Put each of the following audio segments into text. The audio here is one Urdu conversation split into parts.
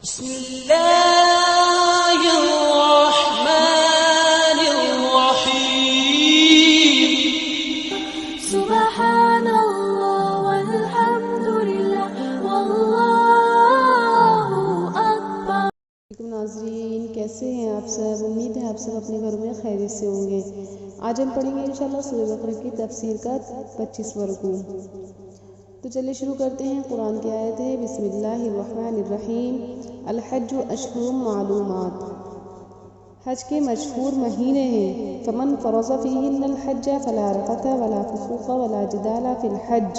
بسم الله الرحمن الرحيم سبحان الله والحمد لله والله أكبر. ناظرین کیسے ہیں آپ سب؟ امید ہے آپ سب اپنے گھروں میں خیریت سے ہوں گے. آج ہم پڑھیں گے انشاءاللہ سورہ بقرہ کی تفسیر کا 25واں رکوع. تو چلیے شروع کرتے ہیں. قرآن کی آیت ہے بسم اللہ الرحمن الرحیم. الحج اشہر معلومات. حج کے مشہور مہینے ہیں. فمن فرض فیہن الحج فلا رفث ولا فسوق ولا جدال فی الحج.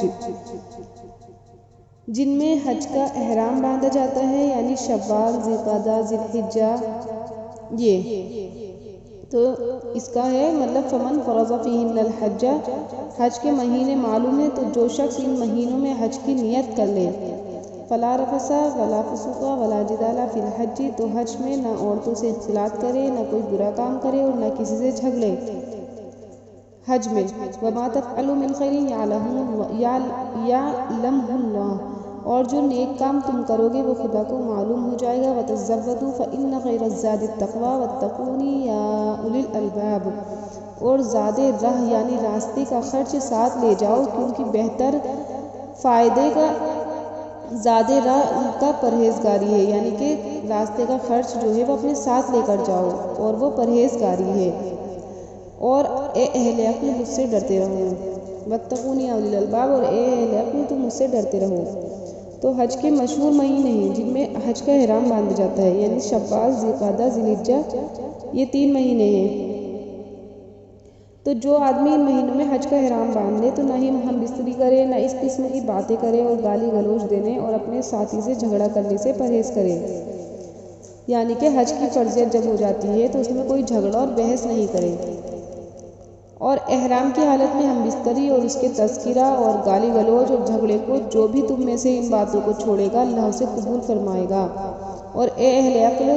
جن میں حج کا احرام باندھا جاتا ہے یعنی شوال، ذوالقعدہ، ذوالحجہ. یہ تو اس کا ہے مطلب فمن فرض فیہن الحج، حج کے مہینے معلوم ہے تو جو شخص ان مہینوں میں حج کی نیت کر لے. فلا رفث ولا فسوق ولا جدال فی الحج، تو حج میں نہ عورتوں سے اختلاط کرے، نہ کوئی برا کام کرے اور نہ کسی سے جھگڑے حج میں. وما تفعلوا من خیر یعلمہ اللہ، اور جو نیک کام تم کرو گے وہ خدا کو معلوم ہو جائے گا. وتزودوا فإن خیر الزاد التقوی واتقون یا اولی الالباب، اور زاد راہ یعنی راستے کا خرچ ساتھ لے جاؤ کیونکہ بہتر فائدے کا زاد راہ کا پرہیزگاری ہے. یعنی کہ راستے کا خرچ جو ہے وہ اپنے ساتھ لے کر جاؤ اور وہ پرہیزگاری ہے. اور اے اہل عقل مجھ سے ڈرتے رہو. واتقون یا اولی الالباب، اور اے اہل عقل تم مجھ سے ڈرتے رہو. تو حج کے مشہور مہینے ہیں جن میں حج کا احرام باندھا جاتا ہے یعنی شوال، ذوالقعدہ، ذوالحجہ. یہ 3 مہینے ہیں. تو جو آدمی ان مہینوں میں حج کا احرام باندھ لے تو نہ ہی ہم بستری کرے، نہ اس قسم کی باتیں کرے اور گالی گلوچ دینے اور اپنے ساتھی سے جھگڑا کرنے سے پرہیز کرے. یعنی کہ حج کی فرضیت جب ہو جاتی ہے تو اس میں کوئی جھگڑا اور بحث نہیں کرے. اور احرام کی حالت میں ہم بستری اور اس کے تذکرہ اور گالی گلوچ اور جھگڑے کو جو بھی تم میں سے ان باتوں کو چھوڑے گا اللہ اسے قبول فرمائے گا. اور اے اہل عقل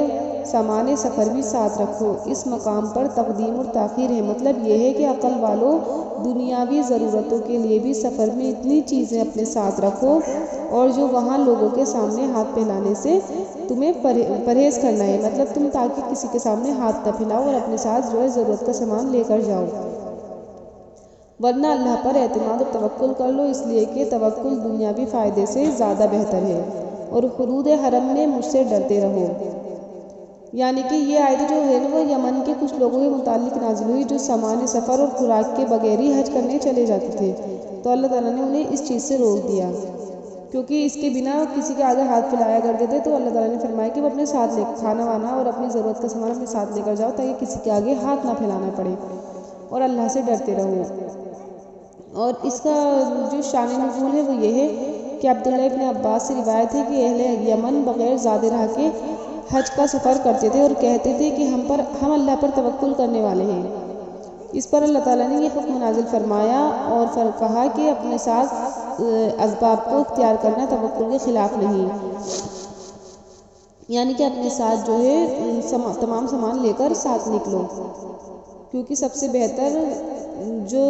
سامان سفر بھی ساتھ رکھو. اس مقام پر تقدیم اور تاخیر ہے. مطلب یہ ہے کہ عقل والو دنیاوی ضرورتوں کے لیے بھی سفر میں اتنی چیزیں اپنے ساتھ رکھو اور جو وہاں لوگوں کے سامنے ہاتھ پھیلانے سے تمہیں پرہیز کرنا ہے. مطلب تم تاکہ کسی کے سامنے ہاتھ نہ پھیلاؤ اور اپنے ساتھ جو ہے ضرورت کا سامان لے کر جاؤ. ورنہ اللہ پر اعتماد اور توکل کر لو، اس لیے کہ توکل دنیاوی فائدے سے زیادہ بہتر ہے. اور حدود حرم میں مجھ سے ڈرتے رہو. یعنی کہ یہ آیت جو ہے وہ یمن کے کچھ لوگوں کے متعلق نازل ہوئی جو سامان سفر اور خوراک کے بغیر ہی حج کرنے چلے جاتے تھے. تو اللہ تعالیٰ نے انہیں اس چیز سے روک دیا کیونکہ اس کے بنا کسی کے آگے ہاتھ پھیلایا کرتے تھے. تو اللہ تعالیٰ نے فرمایا کہ وہ اپنے ساتھ لے کھانا وانا اور اپنی ضرورت کا سامان اپنے ساتھ لے کر جاؤ تاکہ کسی کے آگے ہاتھ نہ پھیلانا پڑے اور اللہ سے ڈرتے رہو. اور اس کا جو شان نزول ہے وہ یہ ہے کہ عبداللہ ابن عباس سے روایت ہے کہ اہل یمن بغیر زاد راہ کے حج کا سفر کرتے تھے اور کہتے تھے کہ ہم اللہ پر توکل کرنے والے ہیں. اس پر اللہ تعالیٰ نے یہ حکم نازل فرمایا اور کہا کہ اپنے ساتھ اسباب کو اختیار کرنا توکل کے خلاف نہیں. یعنی کہ اپنے ساتھ جو ہے تمام سامان لے کر ساتھ نکلو کیونکہ سب سے بہتر جو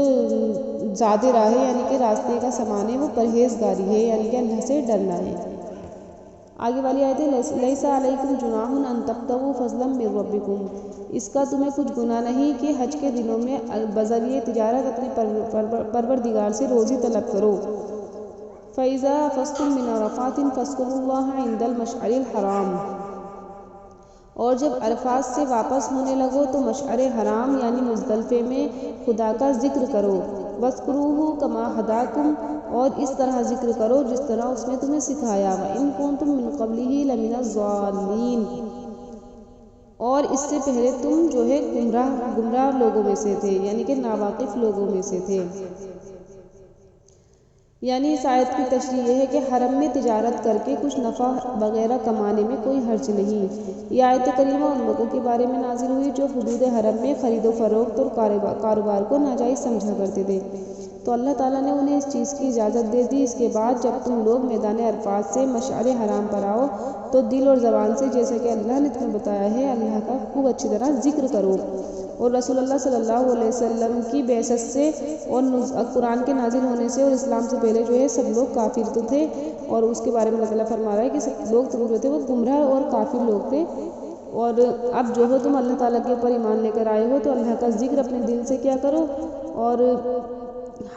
زاد راہ ہے یعنی کہ راستے کا سامان ہے وہ پرہیزگاری ہے یعنی کہ اللہ سے ڈرنا ہے. آگے والی آیت ہے لیس علیکم جناح ان تبتغوا فضلا من ربکم. اس کا تمہیں کچھ گناہ نہیں کہ حج کے دنوں میں بذریعہ تجارت اپنے پروردگار سے روزی طلب کرو. فإذا أفضتم من عرفات فاذكروا الله عند المشعر الحرام. اور جب عرفات سے واپس ہونے لگو تو مشعر حرام یعنی مزدلفے میں خدا کا ذکر کرو. وَاذْكُرُوهُ كَمَا هَدَاكُمْ، اور اس طرح ذکر کرو جس طرح اس نے تمہیں سکھایا. وَإِن كُنتُم مِّن قَبْلِهِ لَمِنَ الضَّالِّينَ، اور اس سے پہلے تم جو ہے گمراہ لوگوں میں سے تھے یعنی کہ ناواقف لوگوں میں سے تھے. یعنی اس آیت کی تشریح یہ ہے کہ حرم میں تجارت کر کے کچھ نفع وغیرہ کمانے میں کوئی حرج نہیں. یہ آیت کریمہ ان لوگوں کے بارے میں نازل ہوئی جو حدود حرم میں خرید و فروخت اور کاروبار کو ناجائز سمجھا کرتے تھے. تو اللہ تعالیٰ نے انہیں اس چیز کی اجازت دے دی۔ اس کے بعد جب تم لوگ میدان عرفات سے مشعر حرام پر آؤ تو دل اور زبان سے جیسا کہ اللہ نے تمہیں بتایا ہے اللہ کا خوب اچھی طرح ذکر کرو۔ اور رسول اللہ صلی اللہ علیہ وسلم کی بعثت سے اور قرآن کے نازل ہونے سے اور اسلام سے پہلے جو ہے سب لوگ کافر تو تھے، اور اس کے بارے میں اللہ تعالیٰ فرما رہا ہے کہ سب لوگ جو تھے وہ گمراہ اور کافر لوگ تھے۔ اور اب جو ہو تم اللہ تعالیٰ کے اوپر ایمان لے کر آئے ہو تو اللہ کا ذکر اپنے دل سے کیا کرو، اور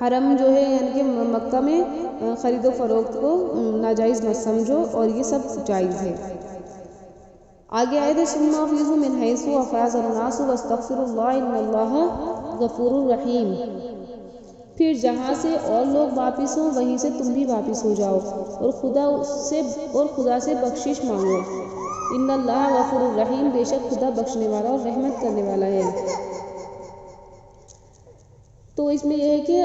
حرم جو ہے یعنی کہ مکہ میں خرید و فروخت کو ناجائز مت سمجھو، اور یہ سب جائز ہے۔ آگے آئے تھے ثم افیضوا من حیث افاض الناس واستغفروا اللہ ان اللہ غفور رحیم، پھر جہاں سے اور لوگ واپس ہوں وہیں سے تم بھی واپس ہو جاؤ اور خدا سے بخشش مانگو، ان اللہ غفور الرحیم، بے شک خدا بخشنے والا اور رحمت کرنے والا ہے۔ تو اس میں یہ ہے کہ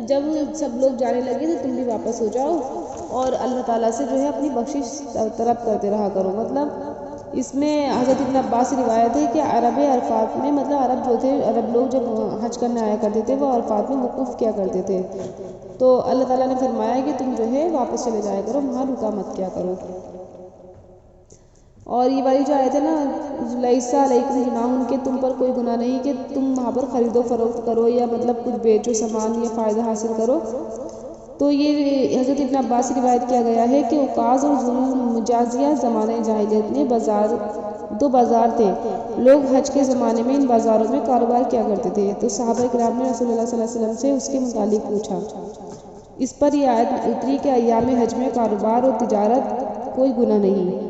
جب سب لوگ جانے لگے تو تم بھی واپس ہو جاؤ اور اللہ تعالیٰ سے جو ہے اپنی بخشش طلب کرتے رہا کرو۔ مطلب اس میں حضرت ابن عباس سے روایت ہے کہ عرب عرفات میں مطلب عرب جو تھے، عرب لوگ جب حج کرنے آیا کرتے تھے وہ عرفات میں وقوف کیا کرتے تھے، تو اللہ تعالیٰ نے فرمایا کہ تم جو ہے واپس چلے جایا کرو، وہاں رکا مت کیا کرو۔ اور یہ والی جو آیت ہے نا لیسا علیکم جناح، کہ تم پر کوئی گناہ نہیں کہ تم وہاں پر خرید و فروخت کرو یا مطلب کچھ بیچو سامان یا فائدہ حاصل کرو، تو یہ حضرت ابن عباس سے روایت کیا گیا ہے کہ اوقاز اور ذوالمجازیہ زمانہ جاہلیت میں دو بازار تھے، لوگ حج کے زمانے میں ان بازاروں میں کاروبار کیا کرتے تھے، تو صحابہ کرام نے رسول اللہ صلی اللہ علیہ وسلم سے اس کے متعلق پوچھا۔ اس پر یہ آیت اتری کہ ایام حج میں کاروبار اور تجارت کوئی گناہ نہیں۔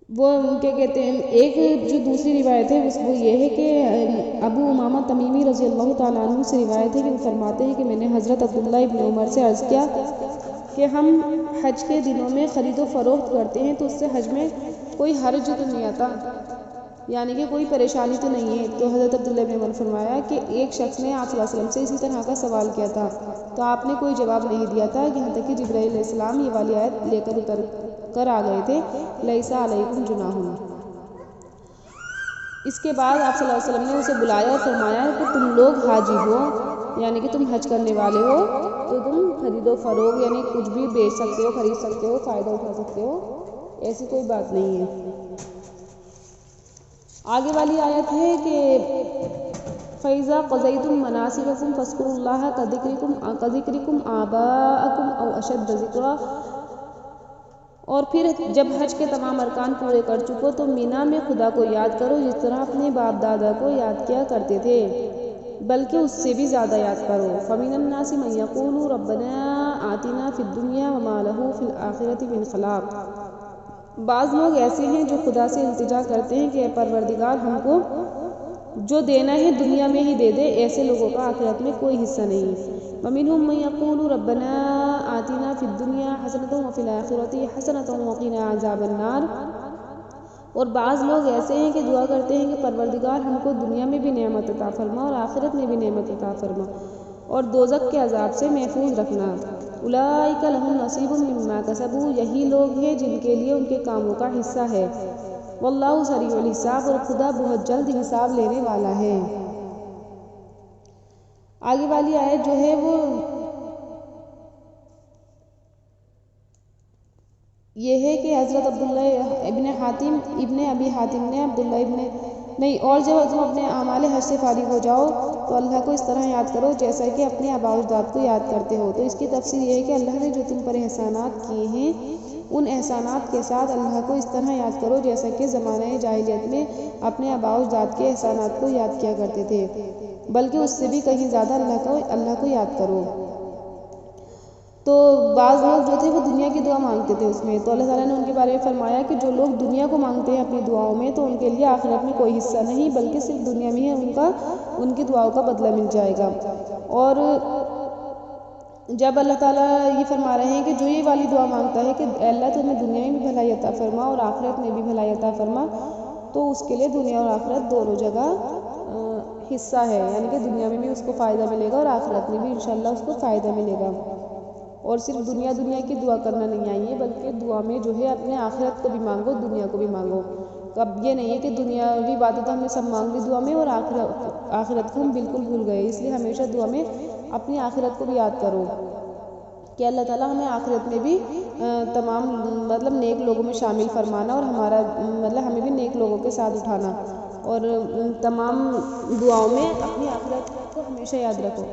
وہ کیا کہتے ہیں، ایک جو دوسری روایت ہے وہ یہ ہے کہ ابو امامہ تمیمی رضی اللہ تعالیٰ عنہ سے روایت ہے کہ وہ فرماتے ہیں کہ میں نے حضرت عبداللہ ابن عمر سے عرض کیا کہ ہم حج کے دنوں میں خرید و فروخت کرتے ہیں تو اس سے حج میں کوئی حرج تو نہیں آتا، یعنی کہ کوئی پریشانی تو نہیں ہے۔ تو حضرت عبداللہ ابن عمر فرمایا کہ ایک شخص نے آپ صلی اللہ علیہ وسلم سے اسی طرح کا سوال کیا تھا تو آپ نے کوئی جواب نہیں دیا تھا، یہاں تک کہ جبرائیل علیہ السلام یہ والی آیت لے کر اتر کر آ گئے تھے، لیسا علیکم جناح۔ اس کے بعد آپ صلی اللہ علیہ وسلم نے اسے بلایا اور فرمایا کہ تم لوگ حاجی ہو، یعنی کہ تم حج کرنے والے ہو تو تم خرید و فروغ یعنی کچھ بھی بیچ سکتے ہو، خرید سکتے ہو، فائدہ اٹھا سکتے ہو، ایسی کوئی بات نہیں ہے۔ آگے والی آیت ہے کہ فَإِذَا قَضَيْتُم مَنَاسِكَكُمْ فَاذْكُرُوا اللَّهَ كَذِكْرِكُمْ آبَاءَكُمْ أَوْ أَشَدَّ ذِكْرًا، اور پھر جب حج کے تمام ارکان پورے کر چکو تو مینا میں خدا کو یاد کرو جس طرح اپنے باپ دادا کو یاد کیا کرتے تھے، بلکہ اس سے بھی زیادہ یاد کرو۔ فَمِنَ النَّاسِ مَن يَقُولُ رَبَّنَا آتِنَا فِي الدُّنْيَا وَمَا لَهُ فِي الْآخِرَةِ مِنْ خَلَاقٍ، بعض لوگ ایسے ہیں جو خدا سے التجا کرتے ہیں کہ اے پروردگار ہم کو جو دینا ہے دنیا میں ہی دے دے، ایسے لوگوں کا آخرت میں کوئی حصہ نہیں۔ وَمِنْهُم مَن يَقُولُ رَبَّنَا آتِنَا فِي الدُّنْيَا حَسَنَةً وَفِي الْآخِرَةِ حَسَنَةً وَقِنَا عَذَابَ النَّارِ، اور بعض لوگ ایسے ہیں کہ دعا کرتے ہیں کہ پروردگار ہم کو دنیا میں بھی نعمت عطا فرما اور آخرت میں بھی نعمت عطا فرما اور دوزخ کے عذاب سے محفوظ رکھنا۔ اولئک لہم نصیب مما کسبوا، یہی لوگ ہیں جن کے لیے ان کے کاموں کا حصہ ہے۔ واللہ سریع الحساب، اور خدا بہت جلد حساب لینے والا ہے۔ آگے والی آیت جو ہے وہ یہ ہے کہ حضرت عبداللہ ابن ابی حاتم نے اور جب تم اپنے اعمال حج سے فارغ ہو جاؤ تو اللہ کو اس طرح یاد کرو جیسا کہ اپنے آباء و اجداد کو یاد کرتے ہو۔ تو اس کی تفسیر یہ ہے کہ اللہ نے جو تم پر احسانات کیے ہیں ان احسانات کے ساتھ اللہ کو اس طرح یاد کرو جیسا کہ زمانہ جاہلیت میں اپنے آباء و اجداد کے احسانات کو یاد کیا کرتے تھے، بلکہ اس سے بھی کہیں زیادہ اللہ کو یاد کرو۔ تو بعض لوگ جو تھے وہ دنیا کی دعا مانگتے تھے اس میں، تو اللہ تعالیٰ نے ان کے بارے میں فرمایا کہ جو لوگ دنیا کو مانگتے ہیں اپنی دعاؤں میں تو ان کے لیے آخرت میں کوئی حصہ نہیں، بلکہ صرف دنیا میں ہی ان کی دعاؤں کا بدلہ مل جائے گا۔ اور جب اللہ تعالیٰ یہ فرما رہے ہیں کہ جو یہ والی دعا مانگتا ہے کہ اللہ تو ہمیں دنیا میں بھی بھلائی عطا فرما اور آخرت میں بھی بھلائی عطا فرما، تو اس کے لیے دنیا اور آخرت دونوں جگہ حصہ ہے، یعنی کہ دنیا میں بھی اس کو فائدہ ملے گا اور آخرت میں بھی انشاءاللہ اس کو فائدہ ملے گا۔ اور صرف دنیا کی دعا کرنا نہیں آئی ہے، بلکہ دعا میں جو ہے اپنے آخرت کو بھی مانگو، دنیا کو بھی مانگو۔ اب یہ نہیں ہے کہ دنیاوی باتیں تو ہم نے سب مانگ لی دعا میں اور آخرت کو ہم بالکل بھول گئے، اس لیے ہمیشہ دعا میں اپنی آخرت کو بھی یاد کرو کہ اللہ تعالیٰ ہمیں آخرت میں بھی تمام مطلب نیک لوگوں میں شامل فرمانا، اور ہمارا مطلب ہمیں بھی نیک لوگوں کے ساتھ اٹھانا، اور تمام دعاؤں میں اپنی آخرت کو ہمیشہ یاد رکھو۔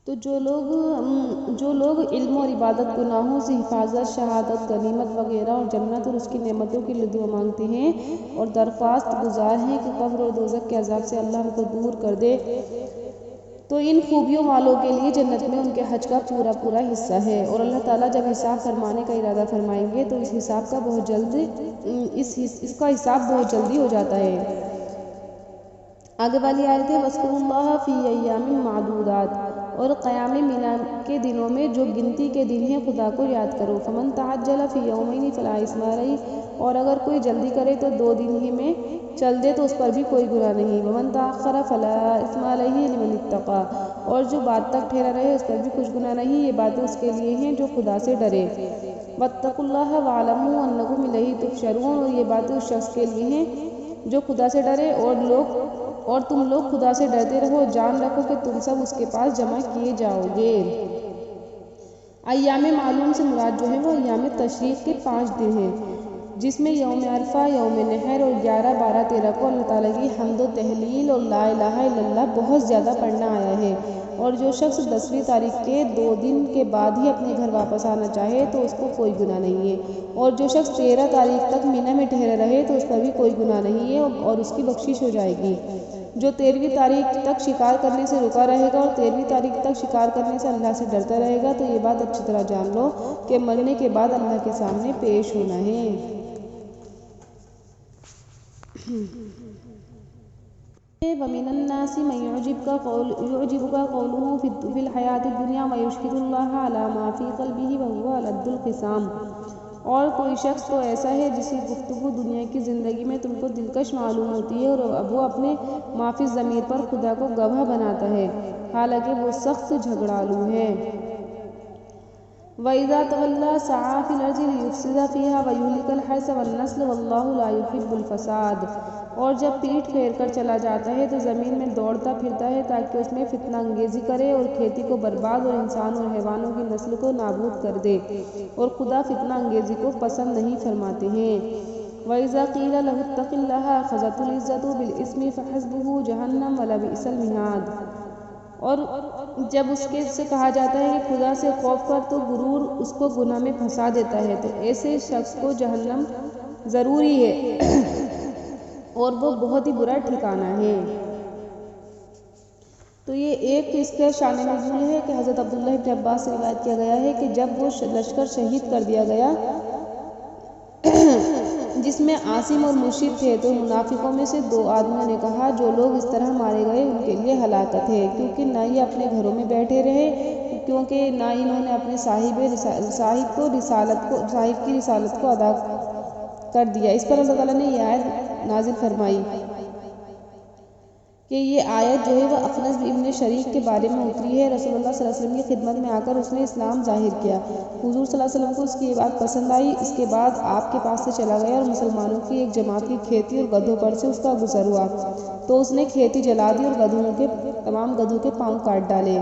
تو جو لوگ علم اور عبادت، گناہوں سے حفاظت، شہادت، غنیمت وغیرہ اور جنت اور اس کی نعمتوں کی دعا مانگتے ہیں اور درخواست گزار ہیں کہ قبر اور دوزخ کے عذاب سے اللہ ہم کو دور کر دے، تو ان خوبیوں والوں کے لیے جنت میں ان کے حج کا پورا حصہ ہے، اور اللہ تعالیٰ جب حساب فرمانے کا ارادہ فرمائیں گے تو اس کا حساب بہت جلدی ہو جاتا ہے۔ آگے والی آیت ہے وَاذْكُرُوا اللَّهَ فِي أَيَّامٍ مَّعْدُودَاتٍ، اور قیام مینا کے دنوں میں جو گنتی کے دن ہیں خدا کو یاد کرو۔ فَمَن تَعَجَّلَ فِي يَوْمَيْنِ فَلَا إِثْمَ عَلَيْهِ، اور اگر کوئی جلدی کرے تو 2 دن ہی میں چل دے تو اس پر بھی کوئی گناہ نہیں۔ وَمَن تَأَخَّرَ فَلَا إِثْمَ عَلَيْهِ لِمَنِ اتَّقَىٰ، اور جو بعد تک ٹھہرا رہے اس پر بھی کچھ گناہ نہیں، یہ باتیں اس کے لیے ہیں جو خدا سے ڈرے۔ وَاتَّقُوا اللَّهَ وَاعْلَمُوا أَنَّكُمْ إِلَيْهِ تُحْشَرُونَ، اور یہ باتیں اس شخص کے لیے ہیں جو خدا سے ڈرے، اور تم لوگ خدا سے ڈرتے رہو، جان رکھو کہ تم سب اس کے پاس جمع کیے جاؤ گے۔ ایام معلوم سے مراد جو ہے وہ ایام تشریق کے 5 دن ہیں، جس میں یوم عرفہ، یوم نحر اور 11، 12، 13 کو اللہ تعالیٰ کی حمد و تہلیل اور لا الہ الا اللہ بہت زیادہ پڑھنا آیا ہے، اور جو شخص 10ویں تاریخ کے 2 دن کے بعد ہی اپنے گھر واپس آنا چاہے تو اس کو کوئی گناہ نہیں ہے، اور جو شخص 13 تاریخ تک مینا میں ٹھہرا رہے تو اس پر بھی کوئی گناہ نہیں ہے اور اس کی بخشش ہو جائے گی۔ جو 13ویں تاریخ تک شکار کرنے سے رکا رہے گا اور 13ویں تاریخ تک شکار کرنے سے اللہ سے ڈرتا رہے گا تو یہ بات اچھی طرح جان لو کہ مرنے کے بعد اللہ کے سامنے پیش ہونا ہے۔ وَمِنَ النَّاسِ مَن يُعْجِبُكَ قَوْلُهُ فِي الْحَيَاةِ الدُّنْيَا وَيُشْهِدُ اللَّهَ عَلَى مَا فِي قَلْبِهِ وَهُوَ أَلَدُّ الْخِصَامِ، اور کوئی شخص تو ایسا ہے جس کی گفتگو دنیا کی زندگی میں تم کو دلکش معلوم ہوتی ہے، اور اب وہ اپنے ما فی الضمیر پر خدا کو گواہ بناتا ہے، حالانکہ وہ سخت جھگڑالو ہے۔ وَإِذَا تَوَلَّىٰ سَعَىٰ فِي الْأَرْضِ لِيُفْسِدَ فِيهَا وَيُهْلِكَ الْحَرْثَ وَالنَّسْلَ وَاللَّهُ لَا يُحِبُّ الْفَسَادَ، اور جب پیٹھ پھیر کر چلا جاتا ہے تو زمین میں دوڑتا پھرتا ہے تاکہ اس میں فتنہ انگیزی کرے اور کھیتی کو برباد اور انسان اور حیوانوں کی نسل کو نابود کر دے، اور خدا فتنہ انگیزی کو پسند نہیں فرماتے ہیں۔ وَإِذَا قِيلَ لَهُ اتَّقِ اللَّهَ أَخَذَتْهُ الْعِزَّةُ بِالْإِثْمِ فَحَسْبُهُ جَهَنَّمُ وَلَبِئْسَ الْمِهَادُ، اور جب اس سے کہا جاتا ہے کہ خدا سے خوف کر تو غرور اس کو گناہ میں پھنسا دیتا ہے، تو ایسے شخص کو جہنم ضروری ہے اور وہ بہت ہی برا ٹھکانہ ہے۔ تو یہ ایک اس کے شان نزول ہے کہ حضرت عبداللہ بن عباس سے روایت کیا گیا ہے کہ جب وہ لشکر شہید کر دیا گیا جس میں عاصم اور مرشد تھے تو منافقوں میں سے 2 آدمیوں نے کہا جو لوگ اس طرح مارے گئے ان کے لیے ہلاکت ہے، کیونکہ نہ یہ اپنے گھروں میں بیٹھے رہے، کیونکہ نہ انہوں نے اپنے صاحب کی رسالت کو ادا کر دیا۔ اس پر اللہ تعالیٰ نے یہ آیت نازل فرمائی کہ یہ آیت جو ہے وہ اخنس ابن شریک کے بارے میں اتری ہے۔ رسول اللہ صلی اللہ علیہ وسلم کی خدمت میں آ کر اس نے اسلام ظاہر کیا، حضور صلی اللہ علیہ وسلم کو اس کی یہ بات پسند آئی، اس کے بعد آپ کے پاس سے چلا گیا اور مسلمانوں کی ایک جماعت کی کھیتی اور گدھوں پر سے اس کا گزر ہوا تو اس نے کھیتی جلا دی اور تمام گدھوں کے پاؤں کاٹ ڈالے۔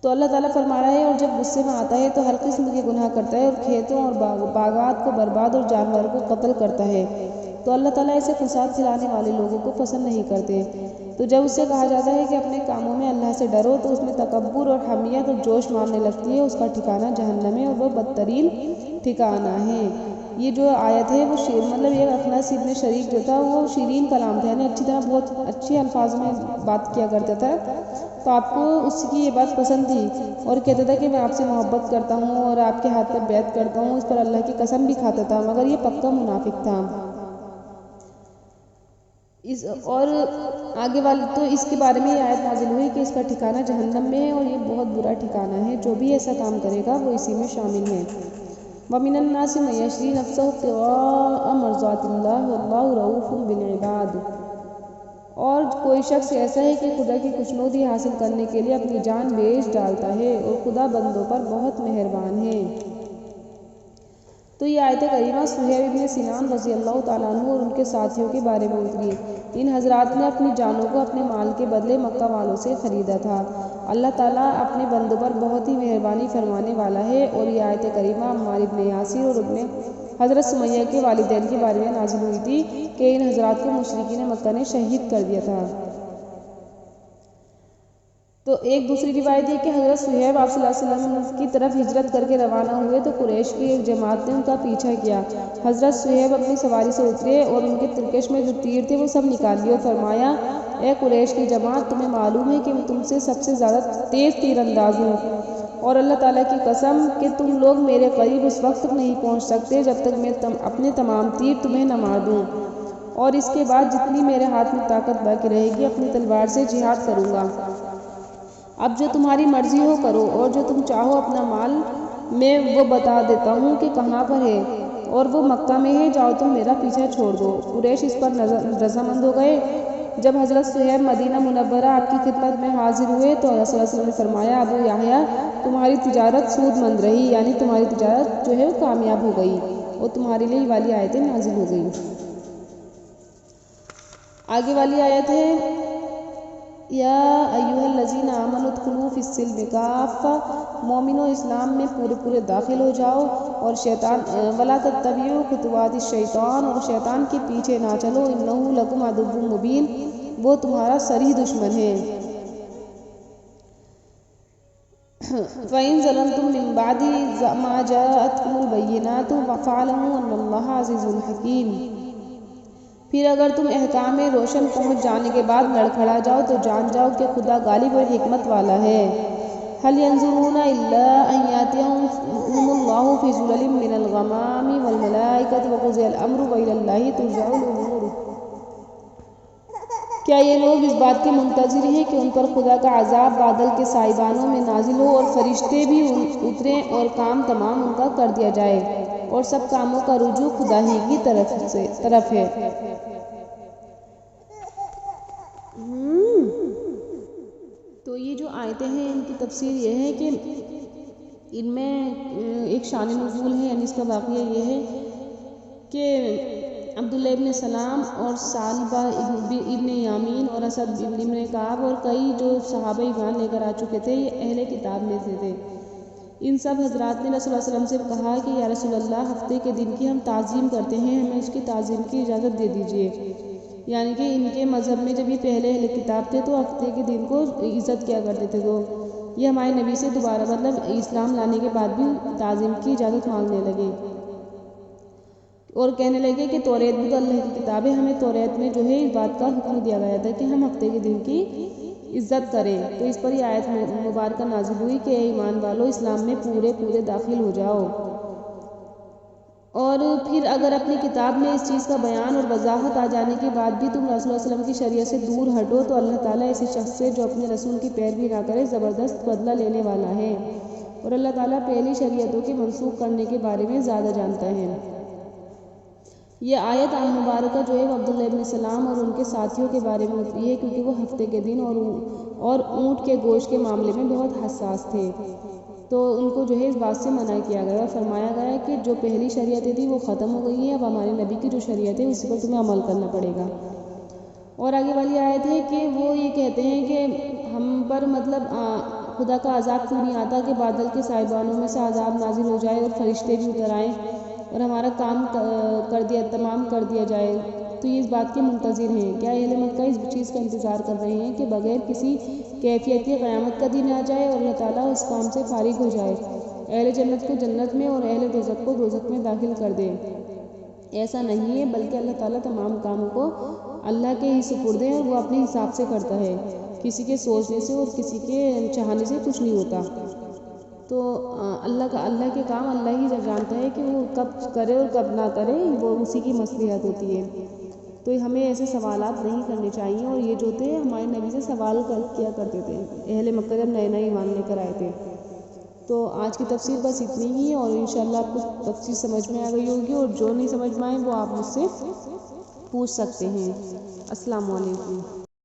تو اللہ تعالیٰ فرما رہا ہے اور جب غصے میں آتا ہے تو ہر قسم کے گناہ کرتا ہے اور کھیتوں اور باغات کو برباد اور جانوروں کو قتل کرتا ہے، تو اللہ تعالیٰ ایسے فساد پھیلانے والے لوگوں کو پسند نہیں کرتے۔ تو جب اس سے کہا جاتا ہے کہ اپنے کاموں میں اللہ سے ڈرو تو اس میں تکبر اور حمیت اور جوش مارنے لگتی ہے، اس کا ٹھکانہ جہنم ہے اور وہ بدترین ٹھکانہ ہے۔ یہ جو آیت ہے وہ مطلب یہ اخنس ابن شریک جو تھا وہ شیرین کلام تھا، یعنی اچھی طرح بہت اچھے الفاظ میں بات کیا کرتا تھا، تو آپ کو اس کی یہ بات پسند تھی اور کہتا تھا کہ میں آپ سے محبت کرتا ہوں اور آپ کے ہاتھ پہ بیعت کرتا ہوں، اس پر اللہ کی قسم بھی کھاتا تھا، مگر یہ پکا منافق تھا۔ اور آگے والی تو اس کے بارے میں یہ آیت نازل ہوئی کہ اس کا ٹھکانہ جہنم میں ہے اور یہ بہت برا ٹھکانہ ہے، جو بھی ایسا کام کرے گا وہ اسی میں شامل ہے۔ وَمِنَ النَّاسِ مَن يَشْرِي نَفْسَهُ ابْتِغَاءَ مَرْضَاتِ اللَّهِ وَاللَّهُ رَءُوفٌ بِالْعِبَادِ، اور کوئی شخص ایسا ہے کہ خدا کی خوشنودی حاصل کرنے کے لیے اپنی جان بیچ ڈالتا ہے اور خدا بندوں پر بہت مہربان ہے۔ تو یہ آیت کریمہ صہیب ابن سنان رضی اللہ تعالیٰ عنہ اور ان کے ساتھیوں کے بارے میں اتری۔ ان حضرات نے اپنی جانوں کو اپنے مال کے بدلے مکہ والوں سے خریدا تھا۔ اللہ تعالیٰ اپنے بندوں پر بہت ہی مہربانی فرمانے والا ہے۔ اور یہ آیت کریمہ عمار ابن یاسر اور ابن حضرت سمیہ کے والدین کے بارے میں نازل ہوئی تھی کہ ان حضرات کو مشرکین مکہ نے شہید کر دیا تھا۔ تو ایک دوسری روایت یہ کہ حضرت صہیب آپ صلی اللہ علیہ وسلم کی طرف ہجرت کر کے روانہ ہوئے تو قریش کی ایک جماعت نے ان کا پیچھا کیا۔ حضرت صہیب اپنی سواری سے اترے اور ان کے ترکش میں جو تیر تھے وہ سب نکال لیے اور فرمایا، اے قریش کی جماعت، تمہیں معلوم ہے کہ میں تم سے سب سے زیادہ تیز تیر انداز ہوں، اور اللہ تعالیٰ کی قسم کہ تم لوگ میرے قریب اس وقت تک نہیں پہنچ سکتے جب تک میں اپنے تمام تیر تمہیں نہ مار دوں، اور اس کے بعد جتنی میرے ہاتھ میں طاقت باقی رہے گی اپنی تلوار سے جہاد کروں گا۔ اب جو تمہاری مرضی ہو کرو، اور جو تم چاہو اپنا مال میں وہ بتا دیتا ہوں کہ کہاں پر ہے، اور وہ مکہ میں ہے، جاؤ تم میرا پیچھا چھوڑ دو۔ قریش اس پر رضامند ہو گئے۔ جب حضرت صہیب مدینہ منورہ آپ کی خدمت میں حاضر ہوئے تو رسول اللہ صلی اللہ علیہ وسلم نے فرمایا، ابو یحییٰ، تمہاری تجارت سود مند رہی، یعنی تمہاری تجارت جو ہے وہ کامیاب ہو گئی اور تمہارے لیے یہ والی آیتیں نازل ہو گئی۔ آگے والی آیت ہے، یا ایھا الذین آمنوا ادخلوا فی السلم کافۃ، مومنو اسلام میں پورے داخل ہو جاؤ، اور شیطان ولا تتبعوا خطوات الشیطان، اور شیطان کے پیچھے نہ چلو، انہ لکم عدو مبین، وہ تمہارا صریح دشمن ہے۔ فَإِن ظَلَمْتُم مِّن بَعْدِ مَا جَاءَتْكُمُ الْبَيِّنَاتُ فَاعْلَمُوا أَنَّ اللَّهَ عَزِیزٌ حَکِیمٌ، پھر اگر تم احکام روشن پہنچ جانے کے بعد لڑکھڑا جاؤ تو جان جاؤ کہ خدا غالب اور حکمت والا ہے۔ هل ينظرون إلا أن يأتيهم الله في ظلل من الغمام والملائكة وقضي الأمر وإلى الله ترجع الأمور، کیا یہ لوگ اس بات کے منتظر ہیں کہ ان پر خدا کا عذاب بادل کے سائبانوں میں نازل ہو اور فرشتے بھی اتریں اور کام تمام ان کا کر دیا جائے، اور سب کاموں کا رجوع خدا ہی کی طرف ہے۔ تو یہ جو آیتیں ہیں ان کی تفسیر یہ ہے کہ ان میں ایک شان نزول ہے، یعنی اس کا واقعہ یہ ہے کہ عبداللہ ابن سلام اور ثعلبہ ابن یامین اور اسد ابن کعب اور کئی جو صحابہ ایمان لے کر آ چکے تھے، یہ اہل کتاب میں سے تھے۔ ان سب حضرات نے رسول اللہ صلی اللہ علیہ وسلم سے کہا کہ یا رسول اللہ، ہفتے کے دن کی ہم تعظیم کرتے ہیں، ہمیں اس کی تعظیم کی اجازت دے دیجیے۔ یعنی کہ ان کے مذہب میں جب یہ پہلے اہل کتاب تھے تو ہفتے کے دن کو عزت کیا کرتے تھے، تو یہ ہمارے نبی سے دوبارہ اسلام لانے کے بعد بھی تعظیم کی اجازت مانگنے لگے اور کہنے لگے کہ توریت بھی تو اللہ کی کتاب ہے، ہمیں توریت میں جو ہے اس بات کا حکم دیا گیا تھا کہ ہم ہفتے کے دن کی عزت کریں۔ تو اس پر یہ آیت مبارکہ نازل ہوئی کہ اے ایمان والو، اسلام میں پورے داخل ہو جاؤ۔ اور پھر اگر اپنی کتاب میں اس چیز کا بیان اور وضاحت آ جانے کے بعد بھی تم رسول اللہ صلی اللہ علیہ وسلم کی شریعت سے دور ہٹو تو اللہ تعالیٰ ایسے شخص سے جو اپنے رسول کی پیروی نہ کرے زبردست بدلہ لینے والا ہے، اور اللہ تعالیٰ پہلی شریعتوں کے منسوخ کرنے کے بارے میں زیادہ جانتا ہے۔ یہ آیت مبارکہ جو ہے وہ عبداللہ ابن سلام اور ان کے ساتھیوں کے بارے میں اتری ہے، کیونکہ وہ ہفتے کے دن اور اونٹ کے گوشت کے معاملے میں بہت حساس تھے، تو ان کو جو ہے اس بات سے منع کیا گیا اور فرمایا گیا کہ جو پہلی شریعتیں تھیں وہ ختم ہو گئی ہیں، اب ہمارے نبی کی جو شریعت ہے اسی پر تمہیں عمل کرنا پڑے گا۔ اور آگے والی آیت ہے کہ وہ یہ کہتے ہیں کہ ہم پر خدا کا عذاب کیوں نہیں آتا کہ بادل کے سائبانوں میں سے عذاب نازل ہو جائے اور فرشتے بھی اتر آئیں اور ہمارا کام تمام کر دیا جائے۔ تو یہ اس بات کے منتظر ہیں۔ کیا اہل مکہ اس چیز کا انتظار کر رہے ہیں کہ بغیر کسی کیفیت کے قیامت کا دن آ جائے اور اللہ تعالیٰ اس کام سے فارغ ہو جائے، اہل جنت کو جنت میں اور اہل دوزخ کو دوزخ میں داخل کر دے؟ ایسا نہیں ہے، بلکہ اللہ تعالیٰ تمام کاموں کو اللہ کے ہی سپرد ہے اور وہ اپنے حساب سے کرتا ہے، کسی کے سوچنے سے اور کسی کے چاہنے سے کچھ نہیں ہوتا۔ تو اللہ کے کام اللہ ہی جانتا ہے کہ وہ کب کرے اور کب نہ کرے، وہ اسی کی مصلحت ہوتی ہے۔ تو ہمیں ایسے سوالات نہیں کرنے چاہیے، اور یہ جو تھے ہمارے نبی سے سوال کیا کرتے تھے اہل مکہ جب نئے ایمان لے کر آئے تھے۔ تو آج کی تفسیر بس اتنی ہی، اور انشاءاللہ آپ کو تفسیر سمجھ میں آ گئی ہوگی، اور جو نہیں سمجھ میں آئے وہ آپ مجھ سے پوچھ سکتے ہیں۔ السلام علیکم۔